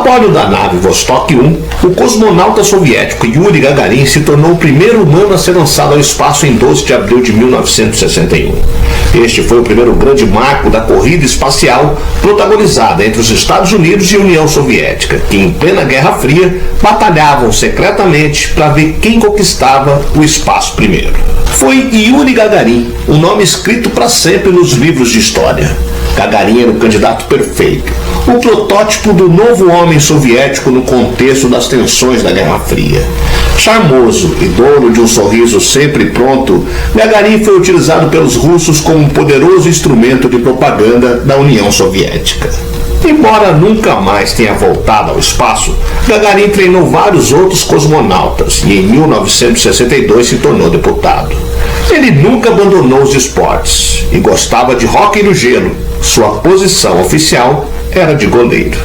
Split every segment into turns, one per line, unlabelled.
bordo da nave Vostok 1, o cosmonauta soviético Yuri Gagarin se tornou o primeiro humano a ser lançado ao espaço em 12 de abril de 1961. Este foi o primeiro grande marco da corrida espacial protagonizada entre os Estados Unidos e a União Soviética, que em plena Guerra Fria batalhavam secretamente para ver quem conquistava o espaço primeiro. Foi Yuri Gagarin, um nome escrito para sempre nos livros de história. Gagarin era o candidato perfeito, o protótipo do novo homem soviético no contexto das tensões da Guerra Fria. Charmoso e dono de um sorriso sempre pronto, Gagarin foi utilizado pelos russos como um poderoso instrumento de propaganda da União Soviética. Embora nunca mais tenha voltado ao espaço, Gagarin treinou vários outros cosmonautas e em 1962 se tornou deputado. Ele nunca abandonou os esportes e gostava de hóquei no gelo. Sua posição oficial era de goleiro.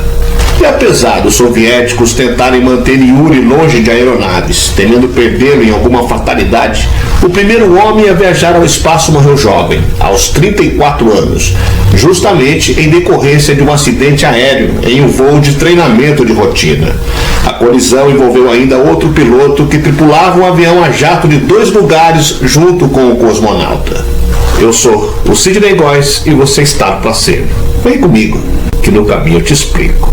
E apesar dos soviéticos tentarem manter Yuri longe de aeronaves, temendo perdê-lo em alguma fatalidade, o primeiro homem a viajar ao espaço morreu jovem, aos 34 anos, justamente em decorrência de um acidente aéreo em um voo de treinamento de rotina. A colisão envolveu ainda outro piloto que tripulava um avião a jato de 2 lugares junto com o cosmonauta. Eu sou o Sidney Góes e você está no passeio. Vem comigo, que no caminho eu te explico.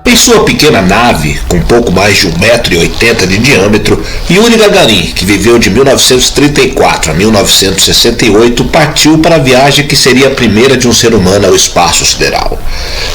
Em sua pequena nave, com pouco mais de 1,80 m de diâmetro, Yuri Gagarin, que viveu de 1934 a 1968, partiu para a viagem que seria a primeira de um ser humano ao espaço sideral.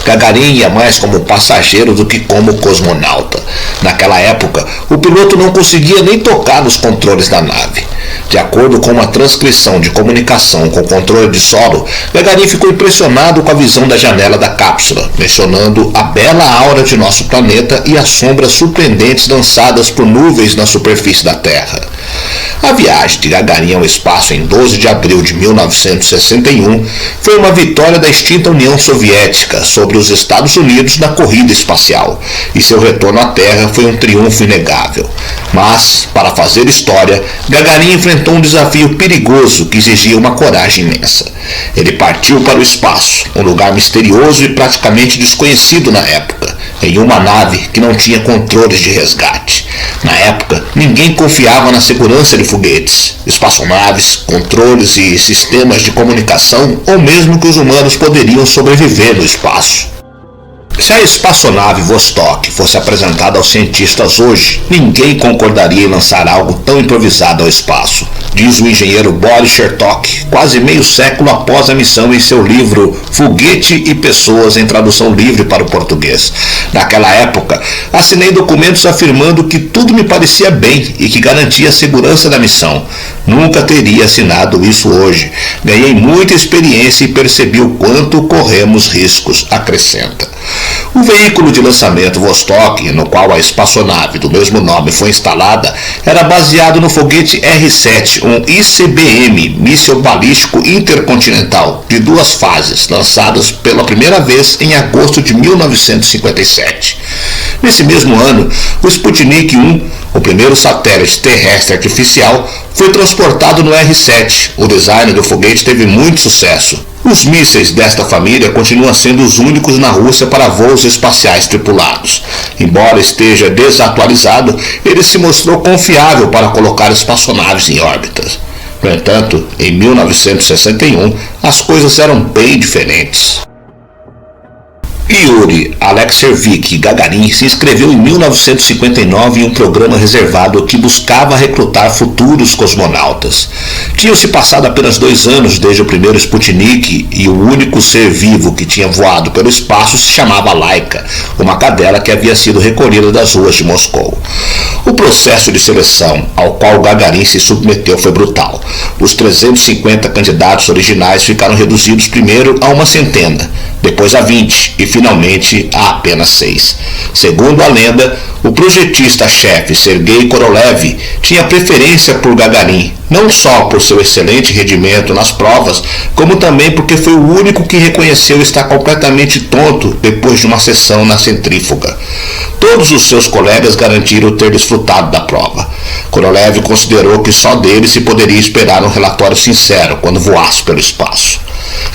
Gagarin ia mais como passageiro do que como cosmonauta. Naquela época, o piloto não conseguia nem tocar nos controles da nave. De acordo com uma transcrição de comunicação com controle de solo, Gagarin ficou impressionado com a visão da janela da cápsula, mencionando a bela aura de nosso planeta e as sombras surpreendentes lançadas por nuvens na superfície da Terra. A viagem de Gagarin ao espaço em 12 de abril de 1961 foi uma vitória da extinta União Soviética sobre os Estados Unidos na corrida espacial, e seu retorno à Terra foi um triunfo inegável. Mas, para fazer história, Gagarin enfrentou um desafio perigoso que exigia uma coragem imensa. Ele partiu para o espaço, um lugar misterioso e praticamente desconhecido na época, em uma nave que não tinha controles de resgate. Na época, ninguém confiava na segurança de foguetes, espaçonaves, controles e sistemas de comunicação, ou mesmo que os humanos poderiam sobreviver no espaço. Se a espaçonave Vostok fosse apresentada aos cientistas hoje, ninguém concordaria em lançar algo tão improvisado ao espaço, diz o engenheiro Boris Chertok, quase meio século após a missão em seu livro Foguete e Pessoas, em tradução livre para o português. Naquela época, assinei documentos afirmando que tudo me parecia bem e que garantia a segurança da missão. Nunca teria assinado isso hoje. Ganhei muita experiência e percebi o quanto corremos riscos, acrescenta. O veículo de lançamento Vostok, no qual a espaçonave do mesmo nome foi instalada, era baseado no foguete R-7, um ICBM, míssil balístico intercontinental, de 2 fases, lançados pela primeira vez em agosto de 1957. Nesse mesmo ano, o Sputnik 1, o primeiro satélite terrestre artificial, foi transportado no R-7. O design do foguete teve muito sucesso. Os mísseis desta família continuam sendo os únicos na Rússia para voos espaciais tripulados. Embora esteja desatualizado, ele se mostrou confiável para colocar espaçonaves em órbitas. No entanto, em 1961, as coisas eram bem diferentes. Yuri Alexeyevich Gagarin se inscreveu em 1959 em um programa reservado que buscava recrutar futuros cosmonautas. Tinham-se passado apenas 2 anos desde o primeiro Sputnik e o único ser vivo que tinha voado pelo espaço se chamava Laika, uma cadela que havia sido recolhida das ruas de Moscou. O processo de seleção ao qual Gagarin se submeteu foi brutal. Os 350 candidatos originais ficaram reduzidos primeiro a uma centena, depois a 20 e finalmente a apenas 6. Segundo a lenda, o projetista-chefe Sergei Korolev tinha preferência por Gagarin, não só por seu excelente rendimento nas provas, como também porque foi o único que reconheceu estar completamente tonto depois de uma sessão na centrífuga. Todos os seus colegas garantiram ter desfrutado da prova. Korolev considerou que só dele se poderia esperar um relatório sincero quando voasse pelo espaço.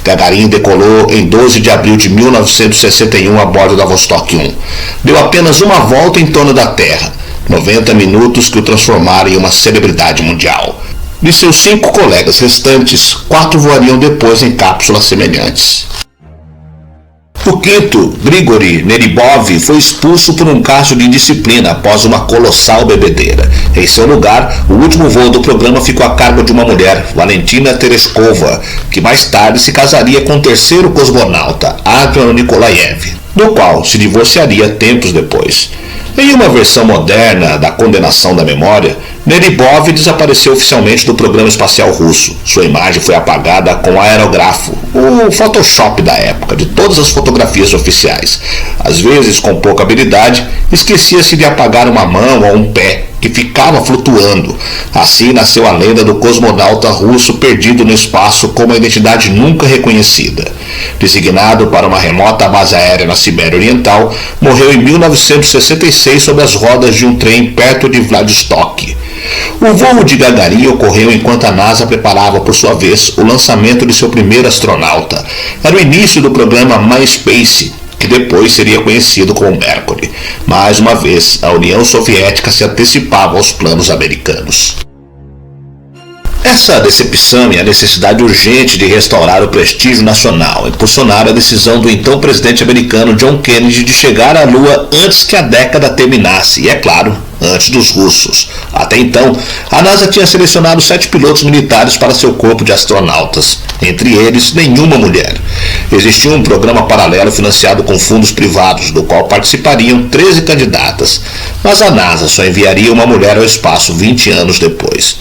Gagarin decolou em 12 de abril de 1961 a bordo da Vostok 1. Deu apenas uma volta em torno da Terra, 90 minutos que o transformaram em uma celebridade mundial. De seus 5 colegas restantes, 4 voariam depois em cápsulas semelhantes. O quinto, Grigori Neribov, foi expulso por um caso de indisciplina após uma colossal bebedeira. Em seu lugar, o último voo do programa ficou a cargo de uma mulher, Valentina Tereshkova, que mais tarde se casaria com o terceiro cosmonauta, Adrian Nikolaev, do qual se divorciaria tempos depois. Em uma versão moderna da condenação da memória, Neribov desapareceu oficialmente do programa espacial russo. Sua imagem foi apagada com aerografo, o Photoshop da época, de todas as fotografias oficiais. Às vezes, com pouca habilidade, esquecia-se de apagar uma mão ou um pé, que ficava flutuando. Assim nasceu a lenda do cosmonauta russo perdido no espaço com uma identidade nunca reconhecida. Designado para uma remota base aérea na Sibéria Oriental, morreu em 1966 sob as rodas de um trem perto de Vladivostok. O voo de Gagarin ocorreu enquanto a NASA preparava, por sua vez, o lançamento de seu primeiro astronauta. Era o início do programa MySpace, que depois seria conhecido como Mercury. Mais uma vez, a União Soviética se antecipava aos planos americanos. Essa decepção e a necessidade urgente de restaurar o prestígio nacional impulsionaram a decisão do então presidente americano John Kennedy de chegar à Lua antes que a década terminasse e, é claro, antes dos russos. Até então, a NASA tinha selecionado 7 pilotos militares para seu corpo de astronautas, entre eles nenhuma mulher. Existia um programa paralelo financiado com fundos privados, do qual participariam 13 candidatas, mas a NASA só enviaria uma mulher ao espaço 20 anos depois.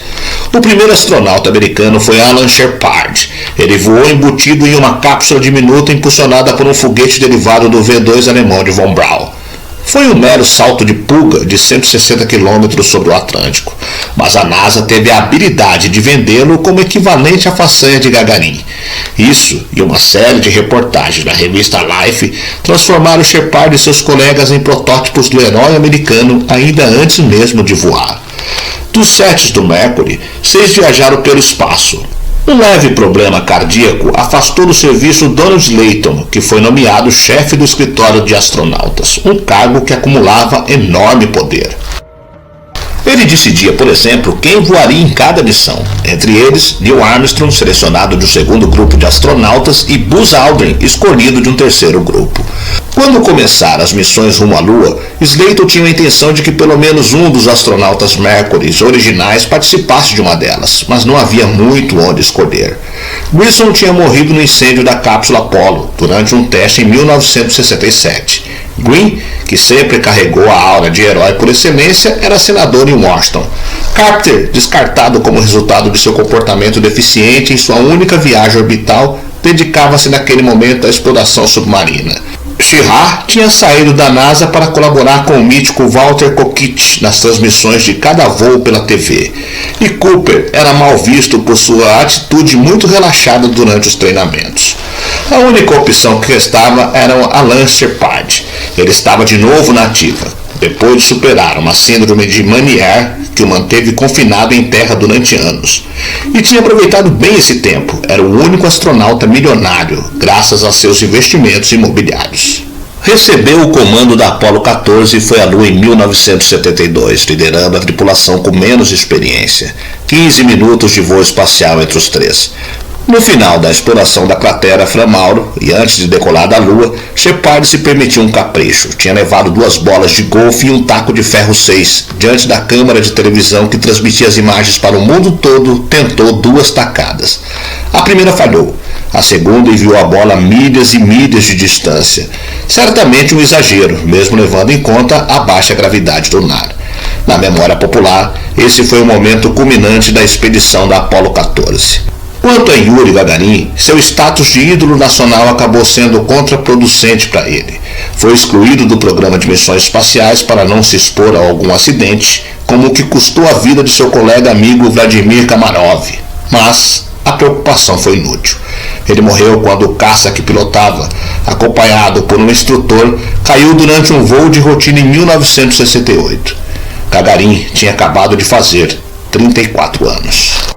O primeiro astronauta americano foi Alan Shepard. Ele voou embutido em uma cápsula diminuta impulsionada por um foguete derivado do V-2 alemão de Von Braun. Foi um mero salto de pulga de 160 km sobre o Atlântico, mas a NASA teve a habilidade de vendê-lo como equivalente à façanha de Gagarin. Isso e uma série de reportagens na revista Life transformaram Shepard e seus colegas em protótipos do herói americano ainda antes mesmo de voar. Dos 7 do Mercury, 6 viajaram pelo espaço. Um leve problema cardíaco afastou do serviço Donald Layton, que foi nomeado chefe do escritório de astronautas, um cargo que acumulava enorme poder. Ele decidia, por exemplo, quem voaria em cada missão, entre eles Neil Armstrong, selecionado de um segundo grupo de astronautas, e Buzz Aldrin, escolhido de um terceiro grupo. Quando começaram as missões rumo à Lua, Slayton tinha a intenção de que pelo menos um dos astronautas Mercury originais participasse de uma delas, mas não havia muito onde escolher. Grissom tinha morrido no incêndio da cápsula Apollo durante um teste em 1967. Green, que sempre carregou a aura de herói por excelência, era senador em Washington. Carpenter, descartado como resultado de seu comportamento deficiente em sua única viagem orbital, dedicava-se naquele momento à exploração submarina. Schirra tinha saído da NASA para colaborar com o mítico Walter Kochich nas transmissões de cada voo pela TV. E Cooper era mal visto por sua atitude muito relaxada durante os treinamentos. A única opção que restava era Alan Shepard. Ele estava de novo na ativa, depois de superar uma síndrome de Meniere que o manteve confinado em terra durante anos. E tinha aproveitado bem esse tempo. Era o único astronauta milionário, graças a seus investimentos imobiliários. Recebeu o comando da Apollo 14 e foi à Lua em 1972, liderando a tripulação com menos experiência. 15 minutos de voo espacial entre os três. No final da exploração da cratera Framauro e antes de decolar da Lua, Shepard se permitiu um capricho. Tinha levado 2 bolas de golfe e um taco de ferro 6. Diante da câmera de televisão que transmitia as imagens para o mundo todo, tentou 2 tacadas. A primeira falhou. A segunda enviou a bola a milhas e milhas de distância. Certamente um exagero, mesmo levando em conta a baixa gravidade lunar. Na memória popular, esse foi o momento culminante da expedição da Apollo 14. Quanto a Yuri Gagarin, seu status de ídolo nacional acabou sendo contraproducente para ele. Foi excluído do programa de missões espaciais para não se expor a algum acidente, como o que custou a vida de seu colega amigo Vladimir Kamarov. Mas a preocupação foi inútil. Ele morreu quando o caça que pilotava, acompanhado por um instrutor, caiu durante um voo de rotina em 1968. Gagarin tinha acabado de fazer 34 anos.